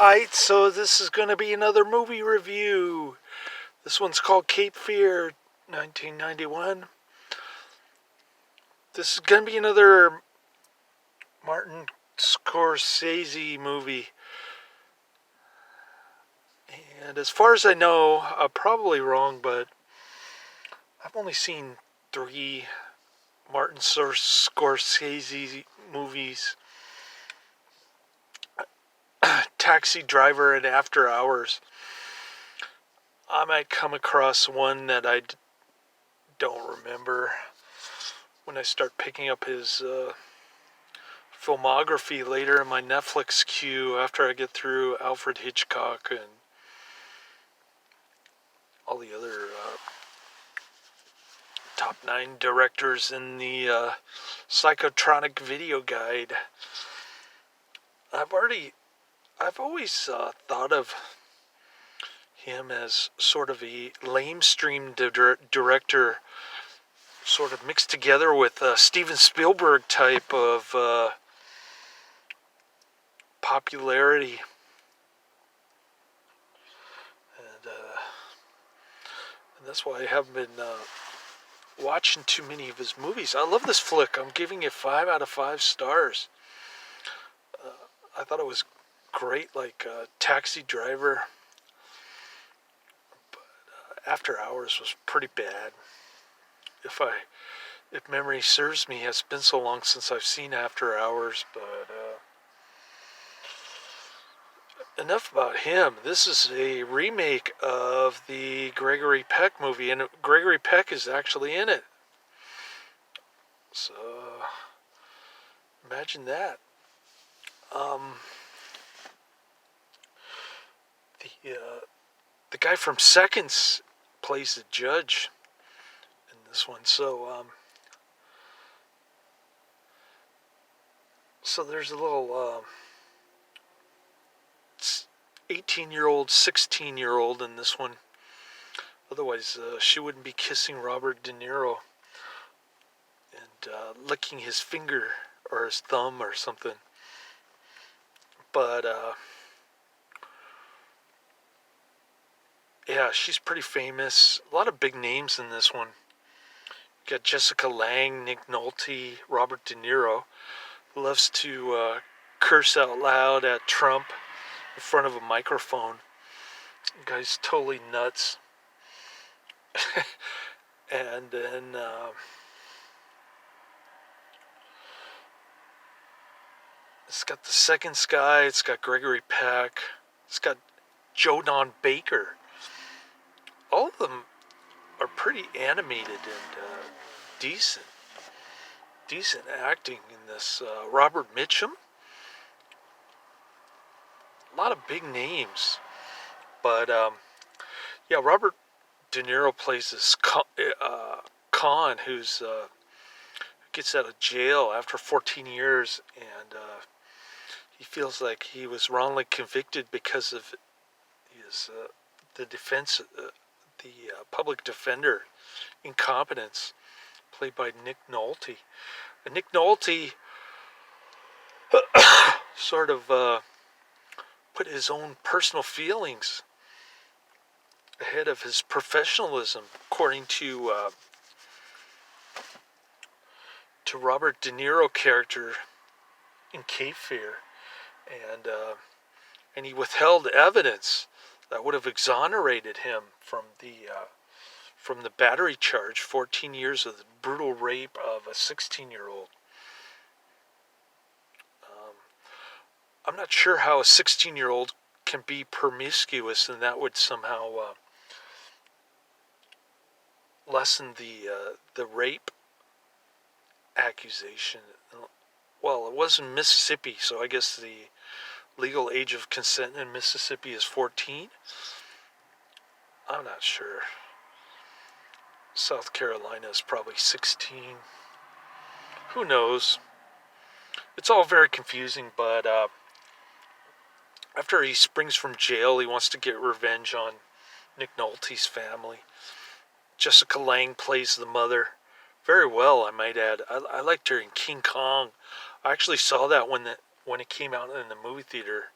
Alright, so this is going to be another movie review. This one's called Cape Fear, 1991. This is going to be another Martin Scorsese movie. And as far as I know, I'm probably wrong, but I've only seen 3 Martin Scorsese movies. Taxi Driver and After Hours. I might come across one that I don't remember when I start picking up his filmography later in my Netflix queue after I get through Alfred Hitchcock and all the other top 9 directors in the Psychotronic Video Guide. I've always thought of him as sort of a lamestream director, sort of mixed together with a Steven Spielberg type of popularity. And that's why I haven't been watching too many of his movies. I love this flick. I'm giving it 5 out of 5 stars. I thought it was great, like Taxi Driver. But After Hours was pretty bad. If memory serves me, it's been so long since I've seen After Hours, but enough about him. This is a remake of the Gregory Peck movie, and Gregory Peck is actually in it. So, imagine that. The guy from Seconds plays the judge in this one. So there's a little 18-year-old, 16-year-old in this one. Otherwise, she wouldn't be kissing Robert De Niro and licking his finger or his thumb or something. But yeah, she's pretty famous. A lot of big names in this one. You got Jessica Lange, Nick Nolte, Robert De Niro, who loves to curse out loud at Trump in front of a microphone. The guy's totally nuts. And then it's got the Seconds guy. It's got Gregory Peck. It's got Joe Don Baker. All of them are pretty animated and decent acting in this. Robert Mitchum. A lot of big names. But yeah, Robert De Niro plays this con who's gets out of jail after 14 years, and he feels like he was wrongly convicted because of his the defense, the public defender incompetence, played by Nick Nolte. And Nick Nolte sort of put his own personal feelings ahead of his professionalism, according to Robert De Niro character in Cape Fear, and he withheld evidence that would have exonerated him from the battery charge, 14 years of the brutal rape of a 16-year-old. I'm not sure how a 16-year-old can be promiscuous, and that would somehow lessen the rape accusation. Well, it was in Mississippi, so I guess the legal age of consent in Mississippi is 14. I'm not sure. South Carolina is probably 16. Who knows? It's all very confusing, but after he springs from jail, he wants to get revenge on Nick Nolte's family. Jessica Lange plays the mother very well, I might add. I liked her in King Kong. I actually saw that when it came out in the movie theater.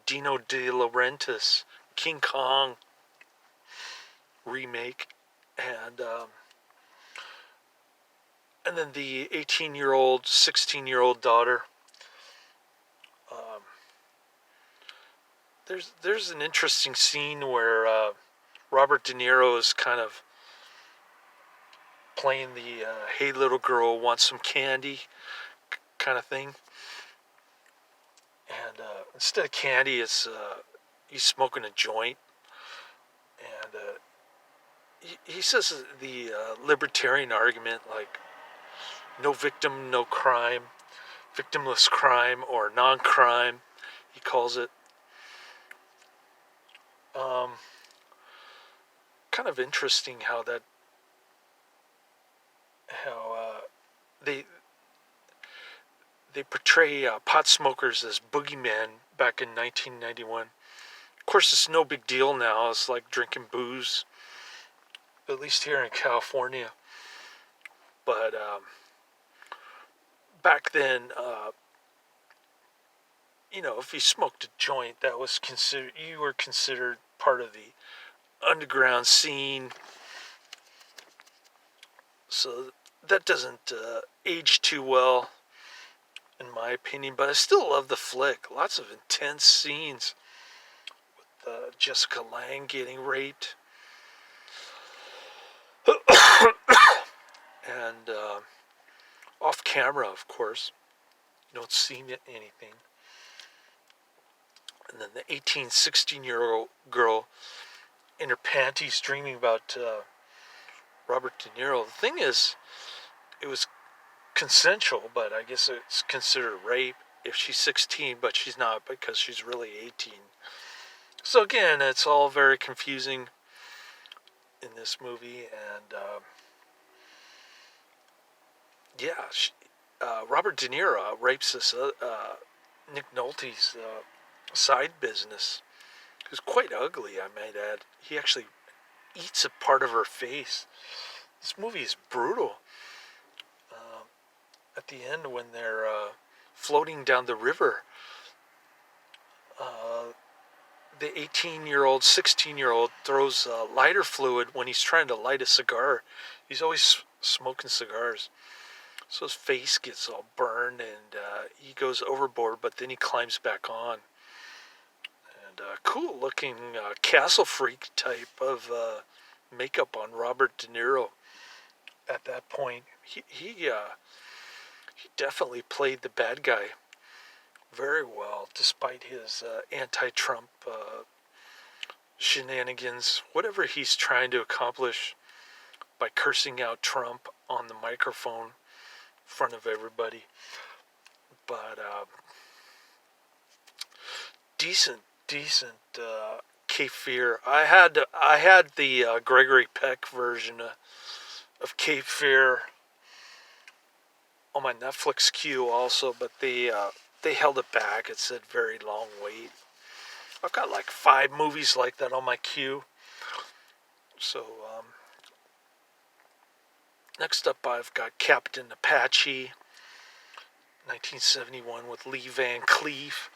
Dino De Laurentiis King Kong remake, and and then the 18-year-old, 16-year-old daughter. Um, there's an interesting scene where Robert De Niro is kind of playing the "Hey little girl, want some candy" kind of thing, and instead of candy, it's he's smoking a joint, and he says the libertarian argument like no victim, no crime, victimless crime or non-crime, he calls it. Um, Kind of interesting how they they portray pot smokers as boogeymen back in 1991. Of course, it's no big deal now. It's like drinking booze, at least here in California. But back then, if you smoked a joint, that was considered you were considered part of the underground scene. So that doesn't age too well, in my opinion. But I still love the flick. Lots of intense scenes. Jessica Lange getting raped, and off camera, of course. You don't see anything. And then the 18, 16-year-old girl in her panties dreaming about Robert De Niro. The thing is, it was consensual, but I guess it's considered rape if she's 16, but she's not because she's really 18. So again, it's all very confusing in this movie, and Robert De Niro rapes this Nick Nolte's side business, who's quite ugly, I might add. He actually eats a part of her face. This movie is brutal. At the end, when they're floating down the river, the 18-year-old, 16-year-old throws lighter fluid when he's trying to light a cigar. He's always smoking cigars. So his face gets all burned, and he goes overboard, but then he climbs back on. And cool looking castle freak type of makeup on Robert De Niro at that point. He definitely played the bad guy very well, despite his anti-Trump shenanigans, whatever he's trying to accomplish by cursing out Trump on the microphone in front of everybody. But decent Cape Fear. I had the Gregory Peck version of Cape Fear on my Netflix queue also, but they held it back. It said very long wait. I've got like 5 movies like that on my queue. So next up, I've got Captain Apache, 1971 with Lee Van Cleef.